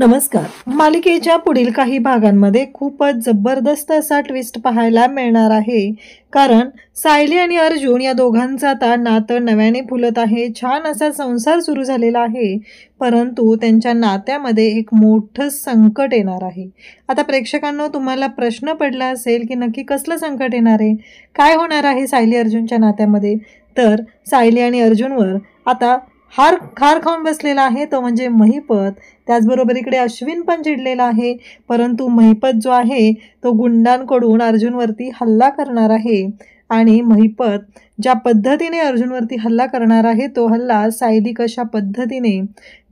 नमस्कार. मालिकेच्या पुढील काही भागांमध्ये खूपच जबरदस्त असा ट्विस्ट पाहायला मिळणार आहे. कारण सायली आणि अर्जुन या दोघांचं आता नातं नव्याने फुलत आहे. छान असा संसार सुरू झालेला आहे. परंतु त्यांच्या नात्यामध्ये एक मोठं संकट येणार आहे. आता प्रेक्षकांनो, तुम्हाला प्रश्न पडला असेल की नक्की कसलं संकट येणार आहे, काय होणार आहे सायली अर्जुनच्या नात्यामध्ये. तर सायली आणि अर्जुनवर आता खार खाऊन बसलेला आहे तो म्हणजे महिपत. त्याचबरोबर इकडे अश्विन पण चिडलेला आहे. परंतु महिपत जो आहे तो गुंडांकडून अर्जुनवरती हल्ला करणार आहे. आणि महिपत ज्या पद्धतीने अर्जुनवरती हल्ला करणार आहे, तो हल्ला सायली कशा पद्धतीने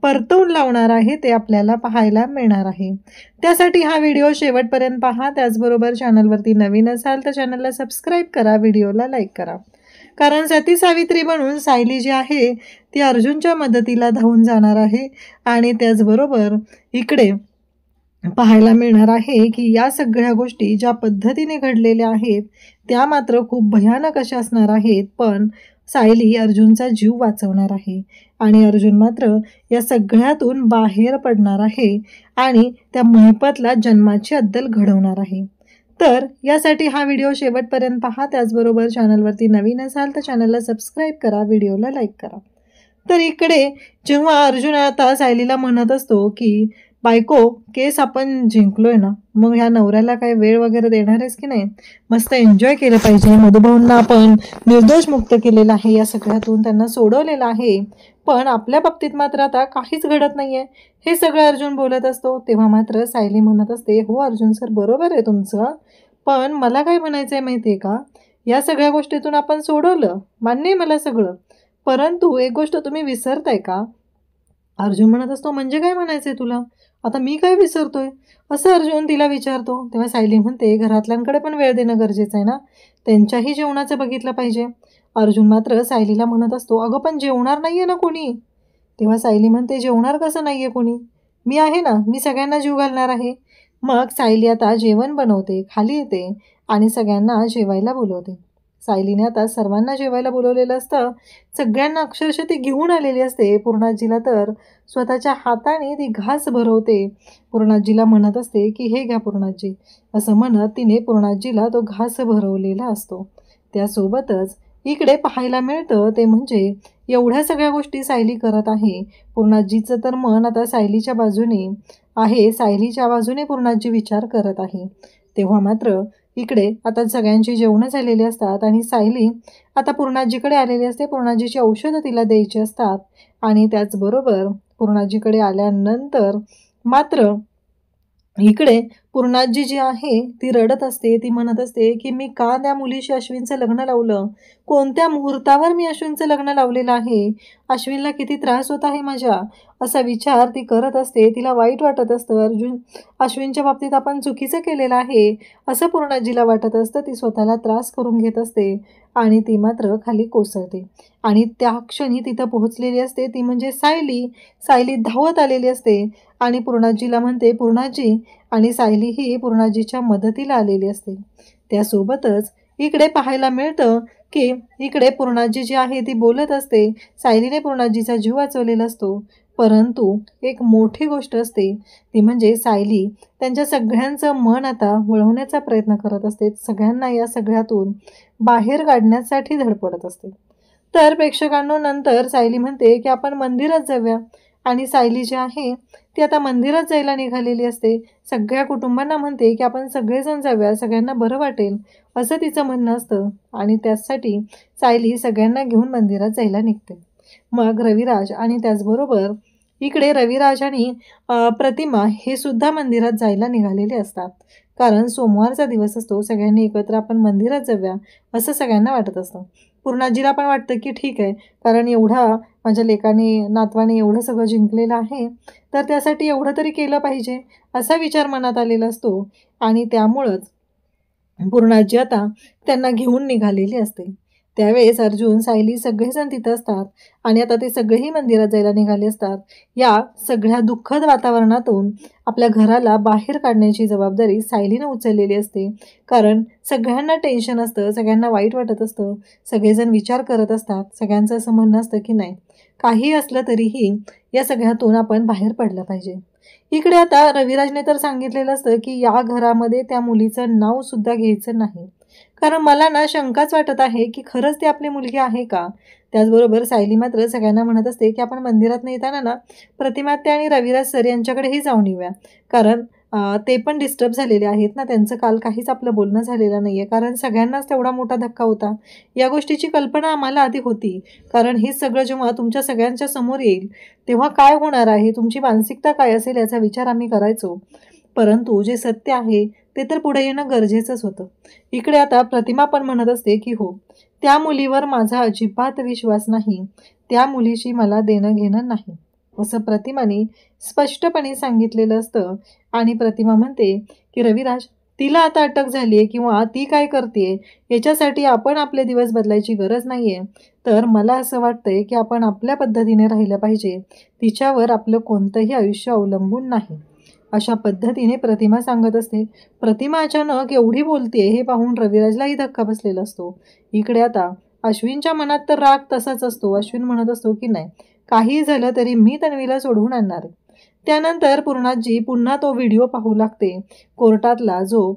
परतवून लावणार आहे ते आपल्याला पाहायला मिळणार आहे. त्यासाठी हा व्हिडिओ शेवटपर्यंत पहा. त्याचबरोबर चॅनलवरती नवीन असाल तर चॅनलला सबस्क्राईब करा, व्हिडिओला लाईक करा. कारण सती सावित्री बनून सायली जी आहे ती अर्जुनच्या मदतीला धावून जाणार आहे. आणि त्याचबरोबर इकडे पाहायला मिळणार आहे की या सगळ्या गोष्टी ज्या पद्धतीने घडलेल्या आहेत त्या मात्र खूप भयानक अशा असणार आहेत. पण सायली अर्जुनचा जीव वाचवणार आहे आणि अर्जुन मात्र या सगळ्यातून बाहेर पडणार आहे आणि त्या महिपतला जन्माची अद्दल घडवणार आहे. तर यासाठी हा व्हिडिओ शेवटपर्यंत पहा. त्याचबरोबर चॅनलवरती नवीन असाल तर चॅनलला सबस्क्राईब करा, व्हिडिओला लाईक करा. तर इकडे जेव्हा अर्जुन आता सायलीला म्हणत असतो की बायको, केस आपण जिंकलोय ना, मग ह्या नवऱ्याला काय वेळ वगैरे देणार आहेस की नाही, मस्त एन्जॉय केलं पाहिजे. मधुभाऊंना आपण निर्दोष मुक्त केलेलं आहे, या सगळ्यातून त्यांना सोडवलेलं आहे. पण आपल्या बाबतीत मात्र आता काहीच घडत नाहीये, हे सगळं अर्जुन बोलत असतो. तेव्हा मात्र सायली म्हणत असते, हो अर्जुन सर, बरोबर आहे तुमचं, पण मला काय म्हणायचं आहे माहिती आहे का, या सगळ्या गोष्टीतून आपण सोडवलं, मान्य आहे मला सगळं, परंतु एक गोष्ट तुम्ही विसरताय का. अर्जुन म्हणत असतो, म्हणजे काय म्हणायचंय तुला, आता मी काय विसरतोय, असं अर्जुन तिला विचारतो. तेव्हा सायली म्हणते, घरातल्यांकडे पण वेळ देणं गरजेचं आहे ना, त्यांच्याही जेवणाचं बघितलं पाहिजे. अर्जुन मात्र सायलीला म्हणत असतो, अगं पण जेवणार नाहीये ना कोणी. तेव्हा सायली म्हणते, जेवणार कसं नाहीये कोणी, मी आहे ना, मी सगळ्यांना जीव घालणार आहे. मग सायली आता जेवण बनवते, खाली येते आणि सगळ्यांना जेवायला बोलवते. सायलीने आता सर्वांना जेवायला बोलवलेलं असतं. सगळ्यांना अक्षरशः ती घेऊन आलेली असते. पूर्णाजीला तर स्वतःच्या हाताने ती घास भरवते. पूर्णाजीला म्हणत असते की हे घ्या पूर्णाजी, असं म्हणत तिने पूर्णाजीला तो घास भरवलेला असतो. त्यासोबतच इकडे पाहायला मिळतं ते म्हणजे एवढ्या सगळ्या गोष्टी सायली करत आहे. पूर्णाजीचं तर मन आता सायलीच्या बाजूने आहे, सायलीच्या बाजूने पूर्णाजी विचार करत आहे. तेव्हा मात्र इकडे आता सगळ्यांची जेवणं झालेली असतात आणि सायली आता पूर्णाजीकडे आलेली असते. पूर्णाजीची औषधं तिला द्यायची असतात आणि त्याचबरोबर पूर्णाजीकडे आल्यानंतर मात्र इकडे पूर्णाजी जी आहे ती रडत असते. ती म्हणत असते की मी का त्या मुलीशी अश्विनचं लग्न लावलं, कोणत्या मुहूर्तावर मी अश्विनचं लग्न लावलेलं आहे, अश्विनला किती त्रास होत आहे माझ्या, असा विचार ती करत असते. तिला वाईट वाटत असतं, अश्विनच्या बाबतीत आपण चुकीचं केलेलं आहे असं पूर्णाजीला वाटत असतं. ती स्वतःला त्रास करून घेत असते आणि ती मात्र खाली कोसळते. आणि त्या क्षणी तिथं पोहोचलेली असते ती म्हणजे सायली धावत आलेली असते आणि पूर्णाजीला म्हणते पूर्णाजी, आणि सायली ही पूर्णाजीच्या मदतीला आलेली असते. त्यासोबतच इकडे पाहायला मिळतं की इकडे पूर्णाजी जी आहे ती बोलत असते. सायलीने पूर्णाजीचा जीव वाचवलेला असतो. परंतु एक मोठी गोष्ट असते ती म्हणजे सायली त्यांच्या सगळ्यांचं मन आता वळवण्याचा प्रयत्न करत असते. सगळ्यांना या सगळ्यातून बाहेर काढण्यासाठी धडपडत असते. तर प्रेक्षकांनो, नंतर सायली म्हणते की आपण मंदिरात जाऊया आणि सायली जी आहे ती आता मंदिरात जायला निघालेली असते. सगळ्या कुटुंबांना म्हणते की आपण सगळेजण जाऊया, सगळ्यांना बरं वाटेल, असं तिचं म्हणणं असतं. आणि त्यासाठी सायली सगळ्यांना घेऊन मंदिरात जायला निघते. मग रविराज आणि त्याचबरोबर इकडे रविराज आणि प्रतिमा हे सुद्धा मंदिरात जायला निघालेले असतात. कारण सोमवारचा दिवस असतो, सगळ्यांनी एकत्र आपण मंदिरात जाऊया असं सगळ्यांना वाटत असतं. पूर्णाजीला पण वाटतं की ठीक आहे, कारण एवढा माझ्या नातवाने एवढं सगळं जिंकलेलं आहे, तर त्यासाठी एवढं तरी केलं पाहिजे असा विचार मनात आलेला असतो. आणि त्यामुळंच पूर्णाजी आता त्यांना घेऊन निघालेली असते. त्यावेळेस अर्जुन, सायली सगळेजण तिथं असतात आणि आता ते सगळेही मंदिरात जायला निघाले असतात. या सगळ्या दुःखद वातावरणातून आपल्या घराला बाहेर काढण्याची जबाबदारी सायलीनं उचललेली असते. कारण सगळ्यांना टेन्शन असतं, सगळ्यांना वाईट वाटत असतं, सगळेजण विचार करत असतात. सगळ्यांचं असं म्हणणं असतं की नाही, काही असलं तरीही या सगळ्यातून आपण बाहेर पडलं पाहिजे. इकडे आता रविराजने तर सांगितलेलं असतं की या घरामध्ये त्या मुलीचं नाव सुद्धा घ्यायचं नाही. कारण मला ना शंकाच वाटत आहे की खरंच ती आपली मुलगी आहे का? त्याचबरोबर सायली मात्र सगळ्यांना म्हणत असते की आपण मंदिरात येताना ना प्रतिमात्या आणि रविराज सर यांच्याकडेही जाऊन येऊया. कारण ते पण डिस्टर्ब झालेले आहेत ना, त्यांचं काल काहीच आपलं बोलणं झालेलं नाही आहे. कारण सगळ्यांनाच तेवढा मोठा धक्का होता. या गोष्टीची कल्पना आम्हाला आधी होती. कारण हे सगळं जेव्हा तुमच्या सगळ्यांच्या समोर येईल, तेव्हा काय होणार आहे, तुमची मानसिकता काय असेल याचा विचार आम्ही करायचो. परंतु जे सत्य आहे ते तर पुढे येणं गरजेचंच होतं. इकडे आता प्रतिमा पण म्हणत असते की हो, त्या मुलीवर माझा अजिबात विश्वास नाही. त्या मुलीशी मला देणं घेणं नाही, असं प्रतिमाने स्पष्टपणे सांगितलेलं असतं. आणि प्रतिमा म्हणते की रविराज, तिला आता अटक झाली आहे किंवा ती काय करते याच्यासाठी आपण आपले दिवस बदलायची गरज नाही आहे. तर मला असं वाटतंय की आपण आपल्या पद्धतीने राहिलं पाहिजे. तिच्यावर आपलं कोणतंही आयुष्य अवलंबून नाही, अशा पद्धतीने प्रतिमा सांगत असते. प्रतिमा अचानक एवढी बोलते हे पाहून रविराजलाही धक्का बसलेला असतो. इकडे आता अश्विनच्या मनात तर राग तसाच असतो. अश्विन म्हणत असतो की नाही, काही झालं तरी मी तन्वीला सोडवून आणणार आहे. त्यानंतर पूर्णाजी पुन्हा तो व्हिडिओ पाहू लागते. कोर्टातला जो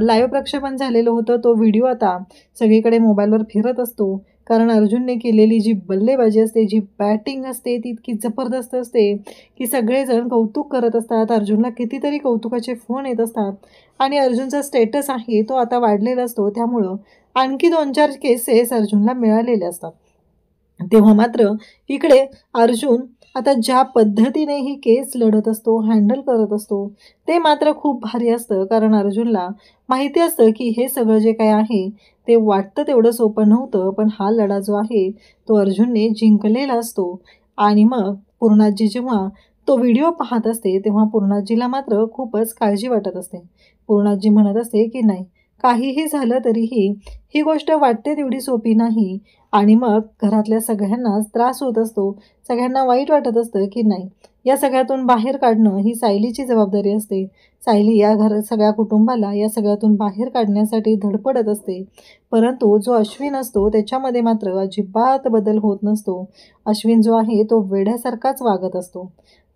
लाईव्ह प्रक्षेपण झालेलं होतं तो व्हिडिओ आता सगळीकडे मोबाईलवर फिरत असतो. कारण अर्जुनने केलेली जी बल्लेबाजी असते, जी बॅटिंग असते ती इतकी जबरदस्त असते की सगळेजण कौतुक करत असतात. अर्जुनला कितीतरी कौतुकाचे फोन येत असतात आणि अर्जुनचा स्टेटस आहे तो आता वाढलेला असतो. त्यामुळं आणखी 2-4 केसेस अर्जुनला मिळालेले असतात. तेव्हा मात्र इकडे अर्जुन आता ज्या पद्धतीने ही केस लढत असतो, हँडल करत असतो, ते मात्र खूप भारी असतं. कारण अर्जुनला माहिती असतं की हे सगळं जे काही आहे ते वाटतं तेवढं सोपं नव्हतं, पण हा लढा जो आहे तो अर्जुनने जिंकलेला असतो. आणि मग पूर्णाजी जेव्हा तो व्हिडिओ पाहत असते तेव्हा पूर्णाजीला मात्र खूपच काळजी वाटत असते. पूर्णाजी म्हणत असते की नाही, काहीही झालं तरीही ही गोष्ट वाटते तेवढी सोपी नाही. आणि मग घरातल्या सगळ्यांनाच त्रास होत असतो. सगळ्यांना वाईट वाटत असतं की नाही, या सगळ्यातून बाहेर काढणं ही सायलीची जबाबदारी असते. सायली या सगळ्या कुटुंबाला या सगळ्यातून बाहेर काढण्यासाठी धडपडत असते. परंतु जो अश्विन असतो त्याच्यामध्ये मात्र अजिबात बदल होत नसतो. अश्विन जो आहे तो वेड्यासारखाच वागत असतो.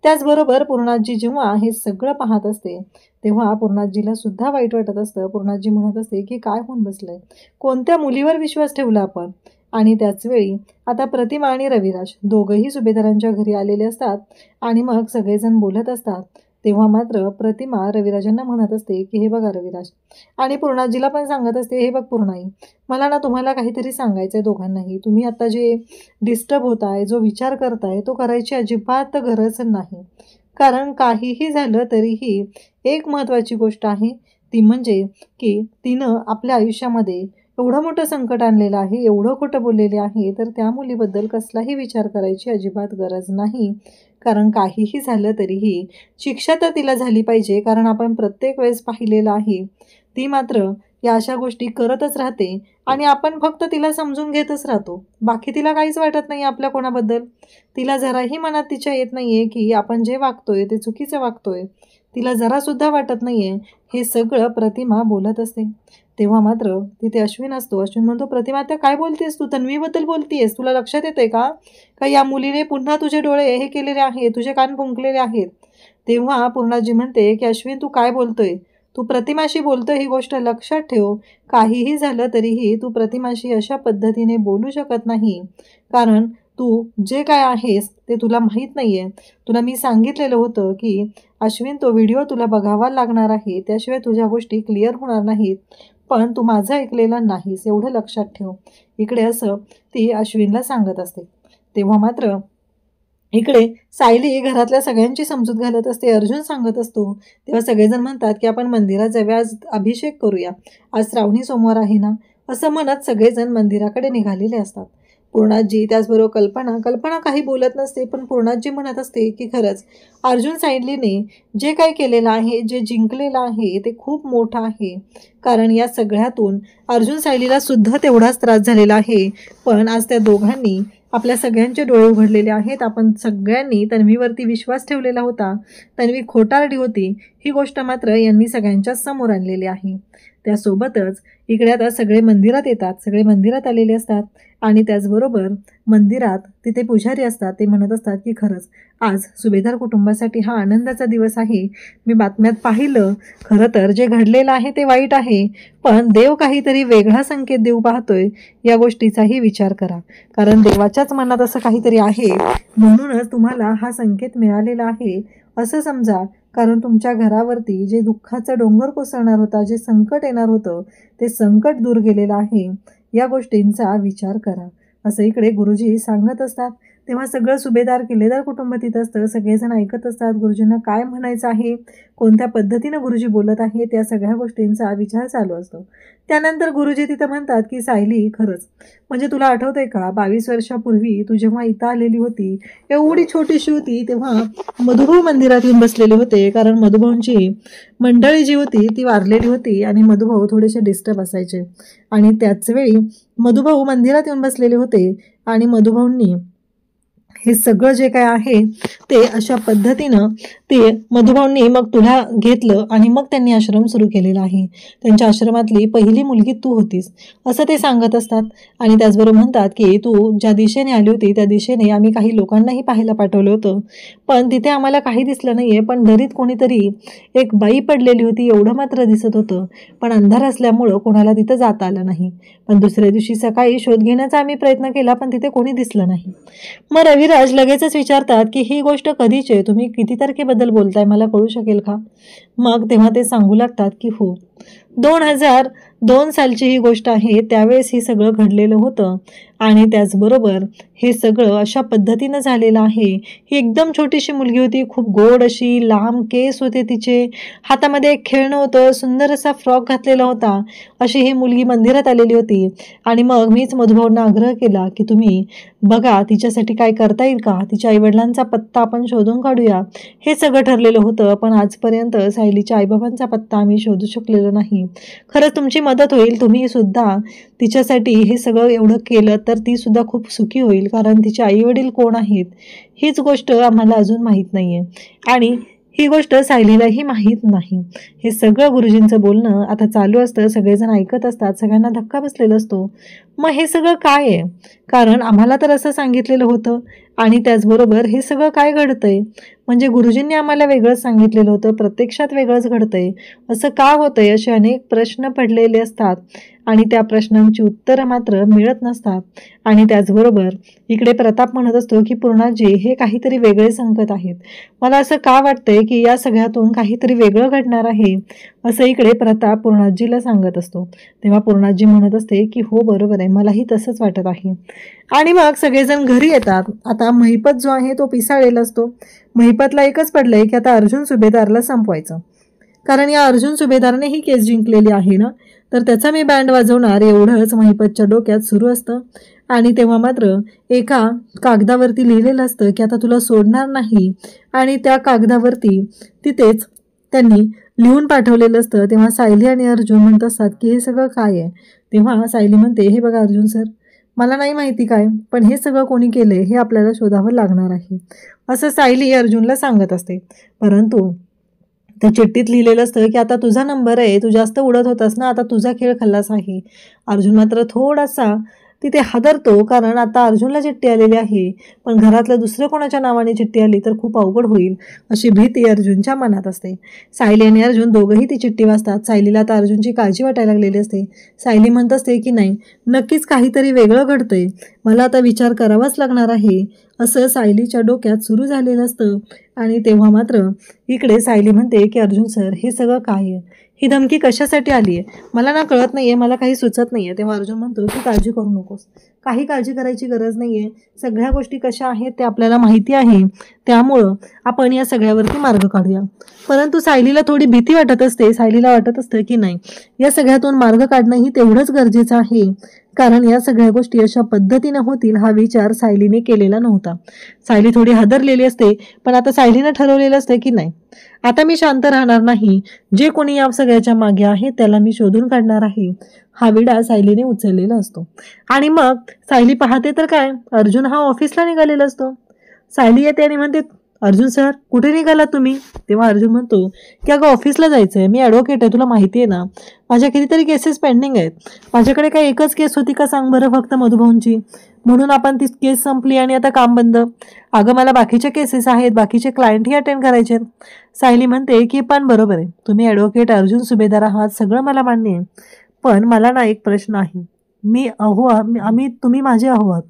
त्याचबरोबर पूर्णाजी जेव्हा हे सगळं पाहत असते तेव्हा पूर्णाजीला सुद्धा वाईट वाटत असतं. पूर्णाजी म्हणत असते की काय होऊन बसलंय, कोणत्या मुलीवर विश्वास ठेवला आपण. आणि त्याचवेळी आता प्रतिमा आणि रविराज दोघंही सुभेदारांच्या घरी आलेले असतात आणि मग सगळेजण बोलत असतात. तेव्हा मात्र प्रतिमा रविराजांना म्हणत असते की हे बघा रविराज, आणि पूर्णाजीला पण सांगत असते, हे बघ पूर्णाई, मला ना तुम्हाला काहीतरी सांगायचं आहे दोघांनाही. तुम्ही आता जे डिस्टर्ब होताय, जो विचार करताय तो करायची अजिबात गरज नाही. कारण काहीही झालं तरीही एक महत्त्वाची गोष्ट आहे, ती म्हणजे की तिनं आपल्या आयुष्यामध्ये एवढं मोठं संकट आणलेलं आहे, एवढं खोटं बोललेले आहे, तर त्या मुलीबद्दल कसलाही विचार करायची अजिबात गरज नाही. कारण काहीही झालं तरीही शिक्षा तर तिला झाली पाहिजे. कारण आपण प्रत्येक वेळेस पाहिलेलं आहे ती मात्र या अशा गोष्टी करतच राहते आणि आपण फक्त तिला समजून घेतच राहतो. बाकी तिला काहीच वाटत नाही आपल्या कोणाबद्दल. तिला जराही मनात तिच्या येत नाही आहे की आपण जे वागतोय ते चुकीचं वागतोय. तिला जरासुद्धा वाटत नाही आहे. हे सगळं प्रतिमा बोलत असते. तेव्हा मात्र तिथे अश्विन असतो. अश्विन म्हणतो, प्रतिमा आता काय बोलतेस तू, तन्वीबद्दल बोलतेस, तुला लक्षात येते का का या मुलीने पुन्हा तुझे डोळे हे केलेले आहेत, तुझे कान फुंकलेले आहेत. तेव्हा पूर्णाजी म्हणते की अश्विन तू काय बोलतोय, तू प्रतिमाशी बोलतोय ही गोष्ट लक्षात ठेव. काहीही झालं तरीही तू प्रतिमाशी अशा पद्धतीने बोलू शकत नाही. कारण तू जे काय आहेस ते तुला माहीत नाही आहे. तुला मी सांगितलेलं होतं की अश्विन तो व्हिडिओ तुला बघावा लागणार आहे, त्याशिवाय तुझ्या गोष्टी क्लिअर होणार नाहीत. पण तू माझं ऐकलेलं नाहीस, एवढं लक्षात ठेव. इकडे असं ती अश्विनला सांगत असते. तेव्हा मात्र इकडे सायली घरातल्या सगळ्यांची समजूत घालत असते. अर्जुन सांगत असतो. तेव्हा सगळेजण म्हणतात की आपण मंदिरात जाऊया, आज अभिषेक करूया, आज श्रावणी सोमवार आहे ना, असं म्हणत सगळेजण मंदिराकडे निघालेले असतात. पूर्णाजी त्याचबरोबर कल्पना काही बोलत नसते, पण पूर्णाजी म्हणत असते की खरंच अर्जुन सायलीने जे काही केलेलं आहे, जे जिंकलेलं आहे ते खूप मोठं आहे. कारण या सगळ्यातून अर्जुन सायलीला सुद्धा तेवढाच त्रास झालेला आहे. पण आज त्या दोघांनी आपल्या सगळ्यांचे डोळे उघडलेले आहेत. आपण सगळ्यांनी तन्वीवरती विश्वास ठेवलेला होता, तन्वी खोटारडी होती, ही गोष्ट मात्र यांनी सगळ्यांच्या समोर आणलेली आहे. त्यासोबतच इकडे आता सगळे मंदिरात येतात, सगळे मंदिरात आलेले असतात आणि त्याचबरोबर मंदिरात तिथे पुजारी असतात. ते म्हणत असतात की खरंच आज सुभेदार कुटुंबासाठी हा आनंदाचा दिवस आहे. मी बातम्यात पाहिलं, खरं तर जे घडलेलं आहे ते वाईट आहे, पण देव काहीतरी वेगळा संकेत देऊ पाहतोय, या गोष्टीचाही विचार करा. कारण देवाच्याच मनात असं काहीतरी आहे, म्हणूनच तुम्हाला हा संकेत मिळालेला आहे असं समजा. कारण तुमच्या घरावरती जे दुःखाचा डोंगर कोसळणार होता, जे संकट येणार होतं, ते संकट दूर गेलेलं आहे. या गोष्टींचा विचार करा असं इकडे गुरुजी सांगत असतात. तेव्हा सगळं सुभेदार किल्लेदार कुटुंब तिथं असतं. सगळेजण ऐकत असतात गुरुजींना काय म्हणायचं आहे, कोणत्या पद्धतीनं गुरुजी बोलत आहे, त्या सगळ्या गोष्टींचा विचार चालू असतो. त्यानंतर गुरुजी तिथं म्हणतात की सायली, खरंच म्हणजे तुला आठवतंय का 22 वर्षापूर्वी तू जेव्हा इथं आलेली होती, एवढी छोटीशी होती, तेव्हा मधुभाऊ मंदिरात येऊन बसलेले होते. कारण मधुभाऊंची मंडळी जी होती ती वारलेली होती आणि मधुभाऊ थोडेसे डिस्टर्ब असायचे. आणि त्याचवेळी मधुभाऊ मंदिरात येऊन बसलेले होते आणि मधुभाऊंनी हे सगळं जे काय आहे ते अशा पद्धतीनं ते मधुभाऊंनी मग तुला घेतलं आणि मग त्यांनी आश्रम सुरू केलेला आहे. त्यांच्या आश्रमातली पहिली मुलगी तू होतीस असं ते सांगत असतात. आणि त्याचबरोबर म्हणतात की तू ज्या दिशेने आली होती त्या दिशेने आम्ही काही लोकांनाही पाहायला पाठवलं होतं, पण तिथे आम्हाला काही दिसलं नाही आहे. पण दरीत कोणीतरी एक बाई पडलेली होती एवढं मात्र दिसत होतं, पण अंधार असल्यामुळं कोणाला तिथं जाता आलं नाही. पण दुसऱ्या दिवशी सकाळी शोध घेण्याचा आम्ही प्रयत्न केला, पण तिथे कोणी दिसलं नाही. मग रविराज लगेचच विचारतात की ही गोष्ट कधीची आहे, तुम्ही किती तारखेबद्दल बोलताय, मला कळू शकेल का? मग तेव्हा ते सांगू लागतात की हो, 2002 सालची ही गोष्ट आहे. त्यावेळेस हे सगळं घडलेलं होतं आणि त्याचबरोबर हे सगळं अशा पद्धतीनं झालेलं आहे. ही एकदम छोटीशी मुलगी होती, खूप गोड अशी लांब केस होते तिचे, हातामध्ये एक खेळणं होतं, सुंदर असा फ्रॉक घातलेला होता. अशी ही मुलगी मंदिरात आलेली होती. आणि मग मीच मधुभाऊंना आग्रह केला की तुम्ही बघा तिच्यासाठी काय करता येईल का, तिच्या आईवडिलांचा पत्ता आपण शोधून काढूया. हे सगळं ठरलेलं होतं, पण आजपर्यंत सायलीच्या आईबाबांचा पत्ता आम्ही शोधू शकलेलो नाही. खरंच तुमची मदत होईल, तुम्ही सुद्धा तिच्यासाठी हे सगळं एवढं केलं तर ती सुद्धा खूप सुखी होईल. कारण तिचे आई वडील कोण आहेत हीच गोष्ट आम्हाला अजून माहीत नाहीये आणि ही गोष्ट सायलीलाही माहीत नाही. हे सगळं गुरुजींचं बोलणं आता चालू असतं, सगळेजण ऐकत असतात, सगळ्यांना धक्का बसलेला असतो. मग हे सगळं काय आहे? कारण आम्हाला तर असं सांगितलेलं होतं आणि त्याचबरोबर हे सगळं काय घडतंय? म्हणजे गुरुजींनी आम्हाला वेगळंच सांगितलेलं होतं, प्रत्यक्षात वेगळंच घडतंय. असं का होतंय? असे अनेक प्रश्न पडलेले असतात आणि त्या प्रश्नांची उत्तरं मात्र मिळत नसतात. आणि त्याचबरोबर इकडे प्रताप म्हणत असतो की पूर्णाजी, हे काहीतरी वेगळे संकट आहेत. मला असं का वाटतंय की या सगळ्यातून काहीतरी वेगळं घडणार आहे, असं इकडे प्रताप पूर्णाजीला सांगत असतो. तेव्हा पूर्णाजी म्हणत असते की हो बरोबर आहे, मलाही तसंच वाटत आहे. आणि मग सगळेजण घरी येतात. आता महिपत जो आहे तो पिसाळलेला असतो. महिपतला एकच पडलंय की आता अर्जुन सुभेदारला संपवायचं. कारण या अर्जुन सुभेदारने ही केस जिंकलेली आहे ना, तर त्याचा मी बँड वाजवणार एवढंच महिपतच्या डोक्यात सुरू असतं. आणि तेव्हा मात्र एका कागदावरती लिहिलेलं असतं की आता तुला सोडणार नाही. आणि त्या कागदावरती तिथेच त्यांनी लिहून पाठवलेलं असतं. तेव्हा सायली आणि अर्जुन म्हणत असतात की हे सगळं काय आहे? तेव्हा सायली म्हणते, हे बघा अर्जुन सर, मला नाही माहिती काय, पण हे सगळं कोणी केलंय हे आपल्याला शोधावं लागणार आहे, असं सायली अर्जुनला सांगत असते. परंतु त्या चिठ्ठीत लिहिलेलं असतं की आता तुझा नंबर आहे, तू जास्त उडत होतास ना, आता तुझा खेळ खल्लास आहे. अर्जुन मात्र थोडासा तिथे हादरतो, कारण आता अर्जुनला चिठ्ठी आलेली आहे, पण घरातलं दुसरं कोणाच्या नावाने चिठ्ठी आली तर खूप अवघड होईल अशी भीती अर्जुनच्या मनात असते. सायली आणि अर्जुन दोघंही ती चिठ्ठी वाचतात. सायलीला आता अर्जुनची काळजी वाटायला लागलेली असते. सायली म्हणत असते की नाही, नक्कीच काहीतरी वेगळं घडतंय, मला आता विचार करावाच लागणार आहे, असं सायलीच्या डोक्यात सुरू झालेलं असतं. आणि तेव्हा मात्र इकडे सायली म्हणते की अर्जुन सर, हे सगळं काय आहे? ही धमकी कशासाठी आली आहे? मला ना कळत नाही आहे, मला काही सुचत नाही आहे. तेव्हा अर्जुन म्हणतो की काळजी करू नकोस, काही काळजी करायची गरज नाही आहे. सगळ्या गोष्टी कशा आहेत ते आपल्याला माहिती आहे, त्यामुळं आपण या सगळ्यावरती मार्ग काढूया. परंतु सायलीला थोडी भीती वाटत असते. सायलीला वाटत असतं की नाही, या सगळ्यातून मार्ग काढणंही तेवढंच गरजेचं आहे, कारण या सगळ्या गोष्टी अशा पद्धतीनं होतील हा विचार सायलीने केलेला नव्हता. सायली थोडी हादरलेली असते, पण आता सायलीनं ठरवलेलं असतं की नाही, आता मी शांत राहणार नाही, जे कोणी या सगळ्याच्या मागे आहे त्याला मी शोधून काढणार आहे. हा विडा सायलीने उचललेला असतो. आणि मग सायली पाहते तर काय, अर्जुन हा ऑफिसला निघालेला असतो. सायली येते आणि म्हणते, अर्जुन सर कुठे निघाला तुम्ही? तेव्हा अर्जुन म्हणतो की अगं ऑफिसला जायचं आहे, मी ॲडव्होकेट आहे, तुला माहिती आहे ना, माझ्या कितीतरी केसेस पेंडिंग आहेत. माझ्याकडे काय एकच केस होती का सांग बरं फक्त मधुभाऊंची, म्हणून आपण ती केस संपली आणि आता काम बंद. अगं मला बाकीचे केसेस आहेत, बाकीचे क्लायंटही अटेंड करायचे आहेत. सायली म्हणते की पण बरोबर आहे, तुम्ही ॲडव्होकेट अर्जुन सुभेदार आहात, सगळं मला मान्य आहे, पण मला ना एक प्रश्न आहे. मी तुम्ही माझे आहोत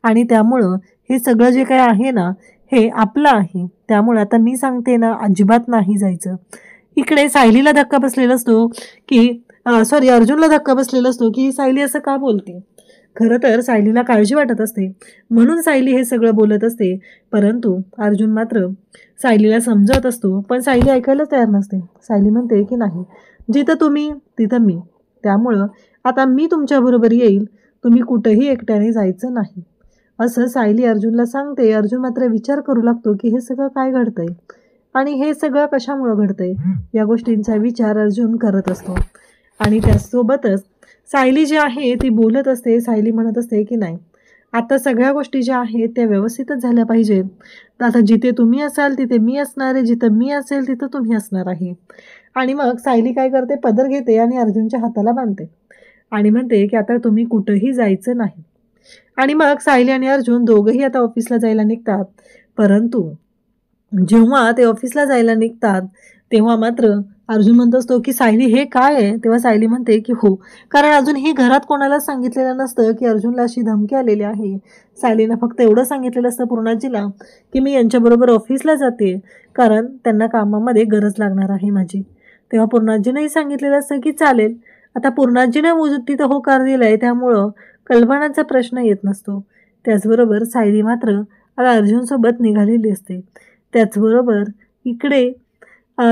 आणि त्यामुळं हे सगळं जे काय आहे ना हे आपलं आहे, त्यामुळे आता मी सांगते ना अजिबात नाही जायचं. इकडे सायलीला धक्का बसलेला असतो की अर्जुनला धक्का बसलेला असतो की सायली असं का बोलते. खरं तर सायलीला काळजी वाटत असते म्हणून सायली हे सगळं बोलत असते, परंतु अर्जुन मात्र सायलीला समजवत असतो, पण सायली ऐकायलाच तयार नसते. सायली म्हणते की नाही, जिथं तुम्ही तिथं मी, त्यामुळं आता मी तुमच्याबरोबर येईल, तुम्ही कुठंही एकट्याने जायचं नाही, असं सायली अर्जुनला सांगते. अर्जुन मात्र विचार करू लागतो की हे सगळं काय घडतंय आणि हे सगळं कशामुळं घडतंय, या गोष्टींचा विचार अर्जुन करत असतो. आणि त्यासोबतच सायली जी आहे ती बोलत असते. सायली म्हणत असते की नाही, आता सगळ्या गोष्टी ज्या आहेत त्या व्यवस्थितच झाल्या पाहिजेत. आता जिथे तुम्ही असाल तिथे मी असणार आहे, जिथं मी असेल तिथं तुम्ही असणार आहे. आणि मग सायली काय करते, पदर घेते आणि अर्जुनच्या हाताला बांधते आणि म्हणते की आता तुम्ही कुठंही जायचं नाही. आणि मग सायली आणि अर्जुन दोघंही आता ऑफिसला जायला निघतात. परंतु जेव्हा ते ऑफिसला जायला निघतात तेव्हा मात्र अर्जुन म्हणत असतो की सायली हे काय आहे. तेव्हा सायली म्हणते की हो, कारण अजून ही घरात कोणाला सांगितलेलं नसतं की अर्जुनला अशी धमकी आलेली आहे. सायलीनं फक्त एवढं सांगितलेलं असतं पूर्णाजीला की मी यांच्याबरोबर ऑफिसला जाते कारण त्यांना कामामध्ये गरज लागणार आहे माझी. तेव्हा पूर्णाजीनंही सांगितलेलं असतं की चालेल. आता पूर्णाजीनं तिथं होकार दिलाय त्यामुळं कल्पनाचा प्रश्न येत नसतो. त्याचबरोबर सायली मात्र आता अर्जुनसोबत निघालेली असते. त्याचबरोबर इकडे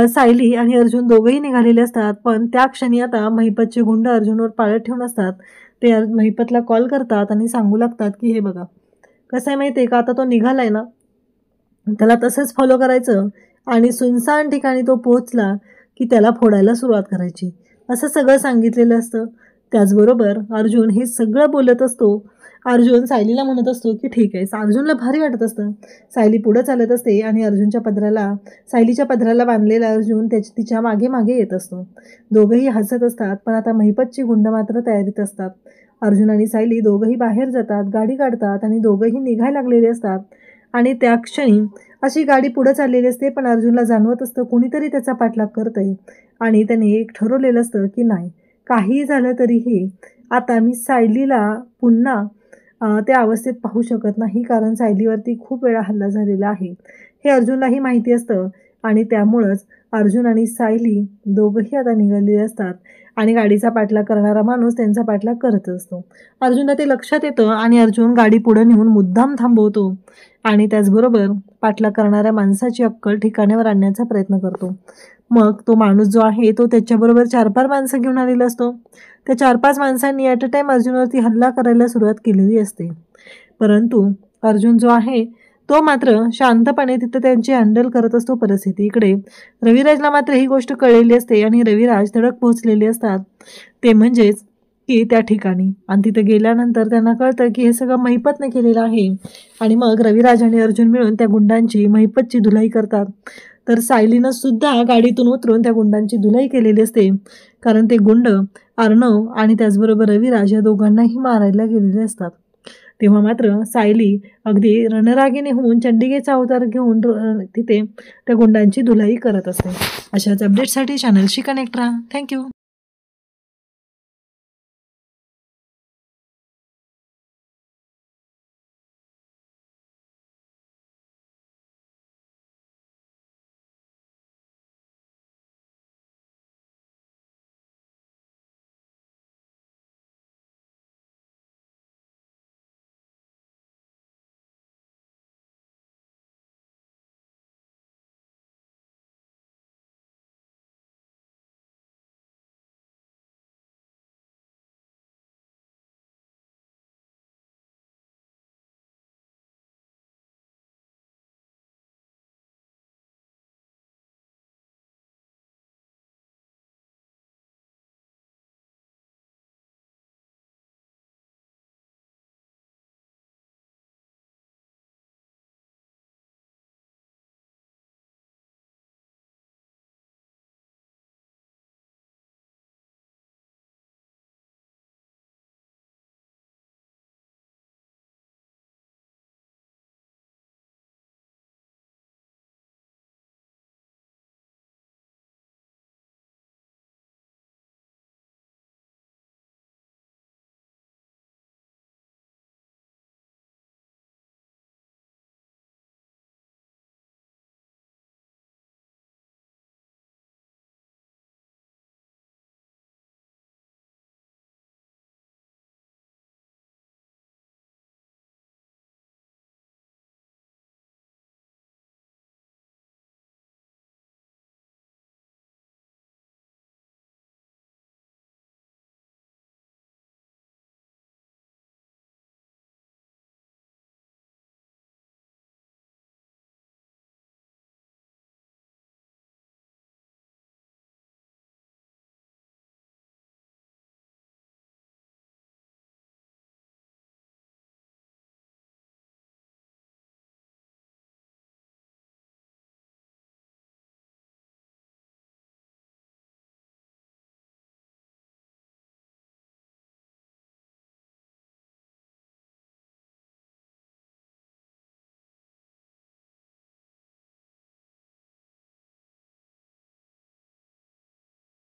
सायली आणि अर्जुन दोघंही निघालेले असतात, पण त्या क्षणी आता महिपतचे गुंड अर्जुनवर पाळत ठेवून असतात. ते महिपतला कॉल करतात आणि सांगू लागतात की हे बघा कसं आहे माहिती आहे का, आता तो निघालाय ना, त्याला तसंच फॉलो करायचं आणि सुनसान ठिकाणी तो पोहोचला की त्याला फोडायला सुरुवात करायची, असं सगळं सांगितलेलं असतं. त्याचबरोबर अर्जुन हे सगळं बोलत असतो. अर्जुन सायलीला म्हणत असतो की ठीक आहे. अर्जुनला भारी वाटत असतं. सायली पुढं चालत असते आणि सायलीच्या पदराला बांधलेला अर्जुन तिच्या मागे मागे येत असतो. दोघंही हसत असतात, पण आता महिपतची गुंड मात्र तयारीत असतात. अर्जुन आणि सायली दोघंही बाहेर जातात, गाडी काढतात आणि दोघंही निघायला लागलेले असतात. आणि त्या क्षणी अशी गाडी पुढं चाललेली असते, पण अर्जुनला जाणवत असतं कोणीतरी त्याचा पाठलाग करतंय आणि त्याने एक ठरवलेलं असतं की नाही, काही झालं तरीही आता मी सायलीला पुन्हा त्या अवस्थेत पाहू शकत नाही, कारण सायलीवरती खूप वेळा हल्ला झालेला आहे हे अर्जुनलाही माहिती असतं. आणि त्यामुळंच अर्जुन आणि सायली दोघंही आता निघालेले असतात आणि गाडीचा पाठलाग करणारा माणूस त्यांचा पाठलाग करत असतो. अर्जुनला ते लक्षात येतं आणि अर्जुन गाडी पुढे नेऊन मुद्दाम थांबवतो आणि त्याचबरोबर पाठलाग करणाऱ्या माणसाची अक्कल ठिकाणावर आणण्याचा प्रयत्न करतो. मग तो माणूस जो आहे तो त्याच्याबरोबर 4-5 माणसं घेऊन आलेला असतो. त्या 4-5 माणसांनी ॲट अ टाईम अर्जुनवरती हल्ला करायला सुरुवात केलेली असते, परंतु अर्जुन जो आहे तो मात्र शांतपणे तिथं त्यांची हँडल करत असतो परिस्थिती. इकडे रविराजला मात्र ही गोष्ट कळलेली असते आणि रविराज धडक पोहोचलेले असतात, ते म्हणजेच की त्या ठिकाणी. आणि तिथे गेल्यानंतर त्यांना कळतं की हे सगळं महिपतने केलेलं आहे. आणि मग रविराज आणि अर्जुन मिळून त्या गुंडांची महिपतची धुलाई करतात. तर सायलीनं सुद्धा गाडीतून उतरून त्या गुंडांची धुलाई केलेली असते, कारण ते गुंड अर्णव आणि त्याचबरोबर रविराज या दोघांनाही मारायला गेलेले असतात. तेव्हा मात्र सायली अगदी रणरागिणी होऊन चंडिकेचा अवतार घेऊन तिथे त्या गुंडांची धुलाई करत असते. अशाच अपडेटसाठी चॅनलशी कनेक्ट राहा. थँक्यू.